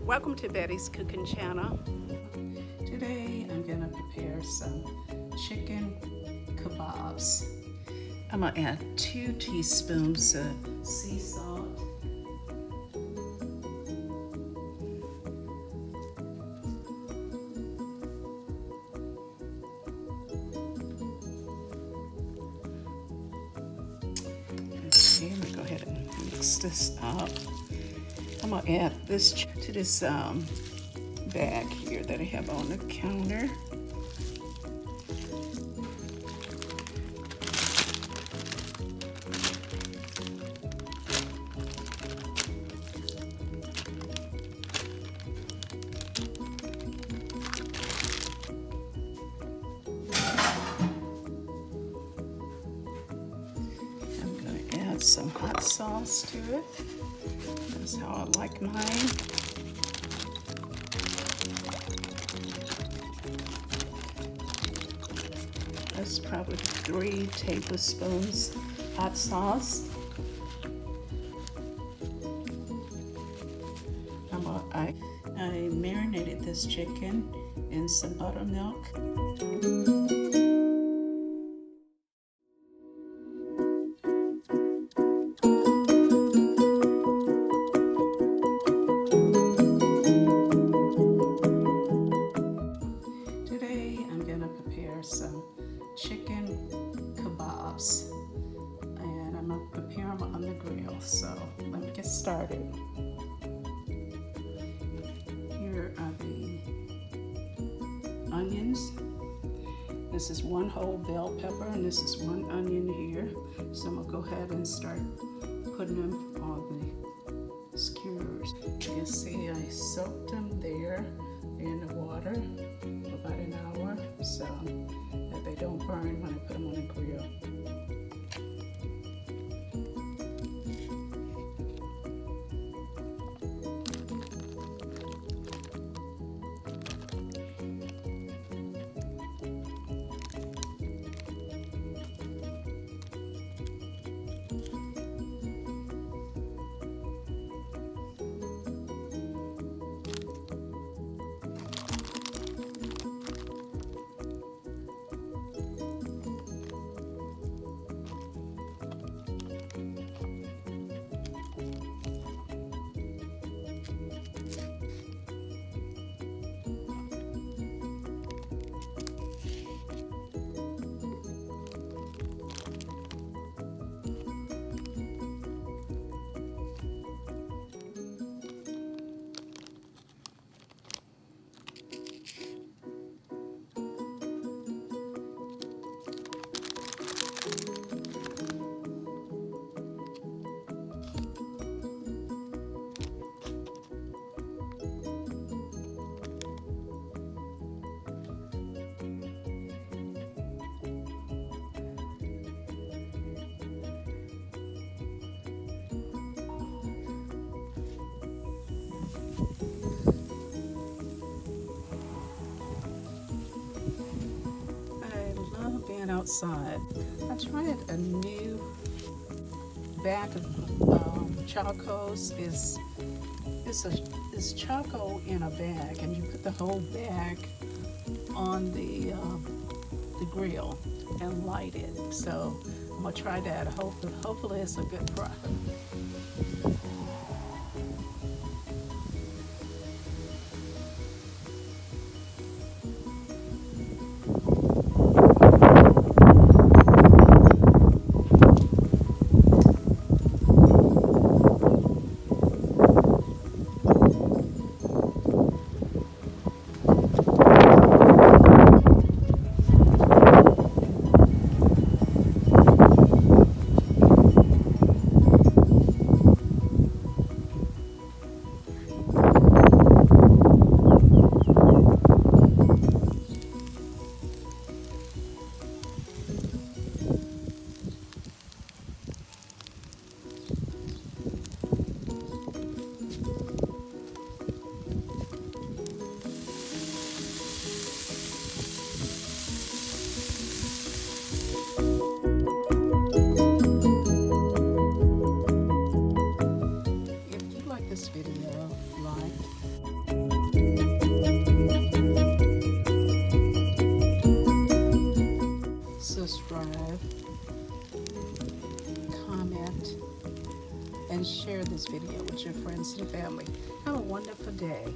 Welcome to Betty's Cooking Channel. Today I'm going to prepare some chicken kebabs. I'm going to add 2 teaspoons of sea salt. Okay, I'm going to go ahead and mix this up. I'm going to add this to this bag here that I have on the counter. I'm going to add some hot sauce to it. That's how I like mine. That's probably 3 tablespoons hot sauce. I marinated this chicken in some buttermilk. Today I'm going to prepare some chicken kebabs, and I'm going to prepare them on the grill. So let me get started. Here are the onions. This is 1 whole bell pepper, and this is 1 onion here. So I'm going to go ahead and start putting them on the skewers. You can see I soaked them there in the water for about an hour, so that they don't burn when I put them on the grill. Outside. I tried a new bag of chocos. It's choco in a bag, and you put the whole bag on the grill and light it. So I'm gonna try that. Hopefully it's a good product. and share this video with your friends and family. Have a wonderful day.